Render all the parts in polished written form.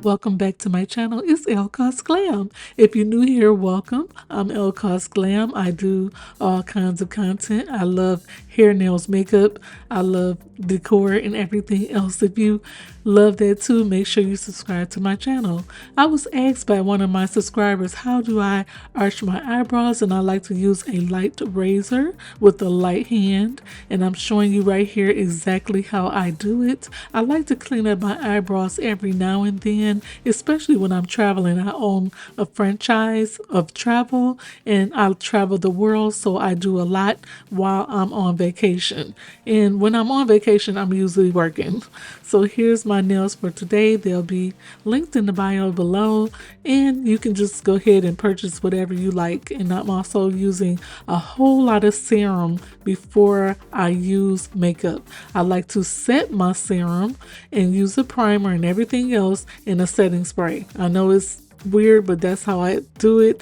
Welcome back to my channel. It's 𝐸𝑚𝑎𝑧𝑖𝑛𝑔. If you're new here, welcome. I'm 𝐸𝑚𝑎𝑧𝑖𝑛𝑔. I do all kinds of content. I love hair, nails, makeup. I love decor and everything else. If you love that too, make sure you subscribe to my channel. I was asked by one of my subscribers, how do I arch my eyebrows? And I like to use a light razor with a light hand. And I'm showing you right here exactly how I do it. I like to clean up my eyebrows every now and then, especially when I'm traveling. I own a franchise of travel and I travel the world, so I do a lot while I'm on vacation. And when I'm on vacation, I'm usually working. So here's my nails for today. They'll be linked in the bio below, and you can just go ahead and purchase whatever you like. And I'm also using a whole lot of serum before I use makeup. I like to set my serum and use a primer and everything else in a setting spray. I know it's weird, but that's how I do it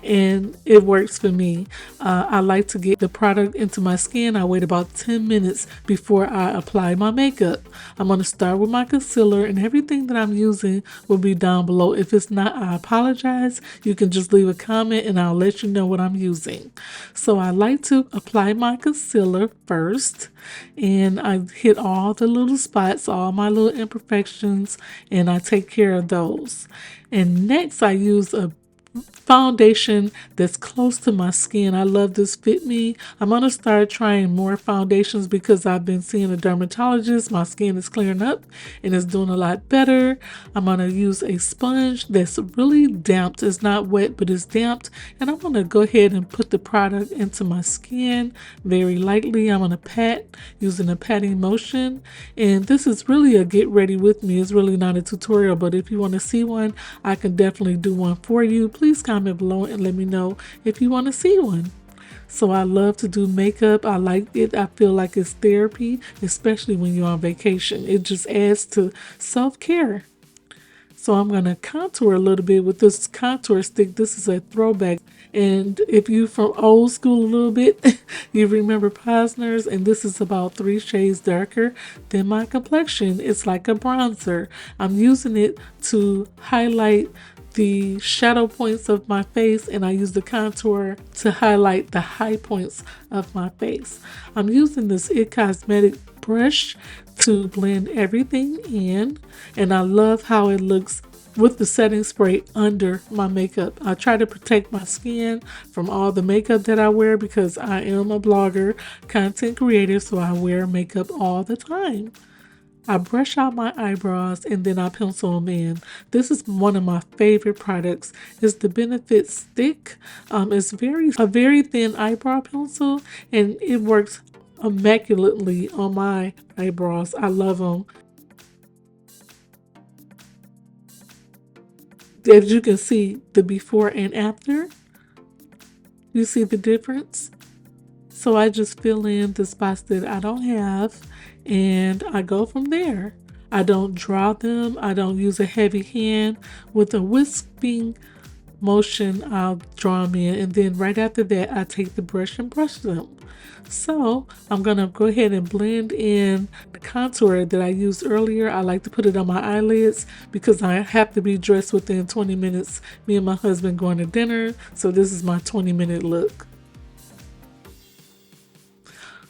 and it works for me. I like to get the product into my skin. I wait about 10 minutes before I apply my makeup. I'm going to start with my concealer, and everything that I'm using will be down below. If it's not, I apologize. You can just leave a comment and I'll let you know what I'm using. So I like to apply my concealer first, and I hit all the little spots, all my little imperfections, and I take care of those. And next I use a foundation that's close to my skin. I love this Fit Me. I'm going to start trying more foundations because I've been seeing a dermatologist. My skin is clearing up and it's doing a lot better. I'm going to use a sponge that's really damp. It's not wet, but it's damp. And I'm going to go ahead and put the product into my skin very lightly. I'm going to pat using a patting motion. And this is really a get ready with me. It's really not a tutorial, but if you want to see one, I can definitely do one for you. Please comment below and let me know if you want to see one. So I love to do makeup. I like it. I feel like it's therapy, especially when you're on vacation. It just adds to self-care. So I'm going to contour a little bit with this contour stick. This is a throwback. And if you from old school a little bit, you remember Posner's, and this is about 3 shades darker than my complexion. It's like a bronzer. I'm using it to highlight the shadow points of my face, and I use the contour to highlight the high points of my face. I'm using this IT Cosmetic brush to blend everything in, and I love how it looks with the setting spray under my makeup. I try to protect my skin from all the makeup that I wear because I am a blogger, content creator, so I wear makeup all the time. I brush out my eyebrows and then I pencil them in. This is one of my favorite products. It's the Benefit Stick. It's a very thin eyebrow pencil, and it works immaculately on my eyebrows. I love them. As you can see, the before and after, you see the difference? So I just fill in the spots that I don't have, and I go from there. I don't draw them. I don't use a heavy hand. With a wisping motion, I'll draw them in, and then right after that, I take the brush and brush them. So I'm going to go ahead and blend in the contour that I used earlier. I like to put it on my eyelids because I have to be dressed within 20 minutes. Me and my husband going to dinner, so this is my 20-minute look.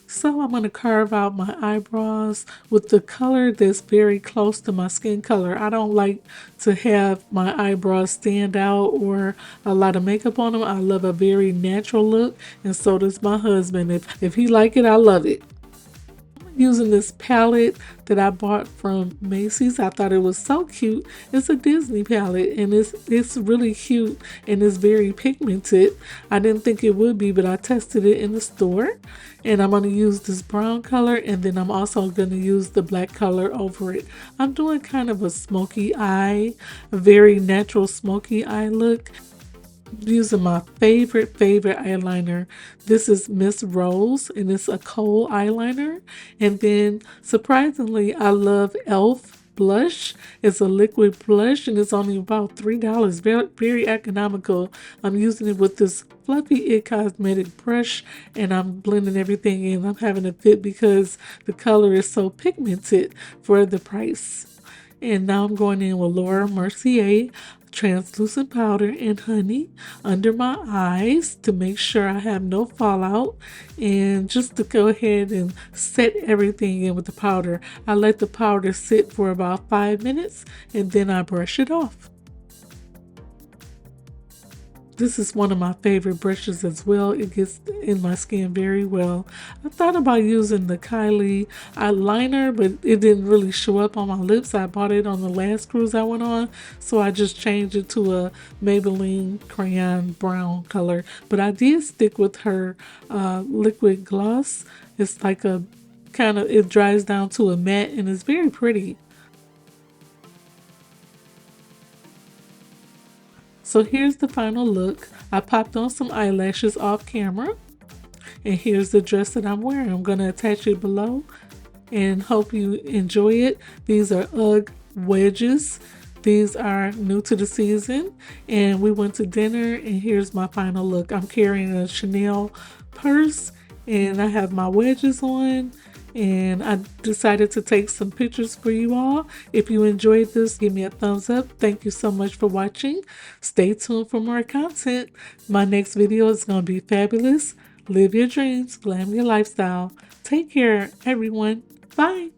So I'm going to carve out my eyebrows with the color that's very close to my skin color. I don't like to have my eyebrows stand out or a lot of makeup on them. I love a very natural look, and so does my husband. If he like it, I love it. Using this palette that I bought from Macy's. I thought it was so cute. It's a Disney palette, and it's really cute, and it's very pigmented. I didn't think it would be, but I tested it in the store, and I'm going to use this brown color, and then I'm also going to use the black color over it. I'm doing kind of a smoky eye, a very natural smoky eye look. Using my favorite eyeliner. This is Miss Rose, and it's a kohl eyeliner. And then surprisingly, I love ELLE blush. It's a liquid blush, and it's only about $3. Very economical. I'm using it with this fluffy IT Cosmetic brush, and I'm blending everything in. I'm having a fit because the color is so pigmented for the price. And now I'm going in with Laura Mercier translucent powder and honey under my eyes to make sure I have no fallout, and just to go ahead and set everything in with the powder. I let the powder sit for about 5 minutes and then I brush it off. This is one of my favorite brushes as well. It gets in my skin very well. I thought about using the Kylie eyeliner, but it didn't really show up on my lips. I bought it on the last cruise I went on, so I just changed it to a Maybelline crayon brown color. But I did stick with her liquid gloss. It's like a kind of, it dries down to a matte and it's very pretty. So here's the final look. I popped on some eyelashes off camera. And here's the dress that I'm wearing. I'm going to attach it below and hope you enjoy it. These are UGG wedges. These are new to the season. And we went to dinner and here's my final look. I'm carrying a Chanel purse and I have my wedges on. And I decided to take some pictures for you all. If you enjoyed this, give me a thumbs up. Thank you so much for watching. Stay tuned for more content. My next video is going to be fabulous. Live your dreams, glam your lifestyle. Take care, everyone. Bye.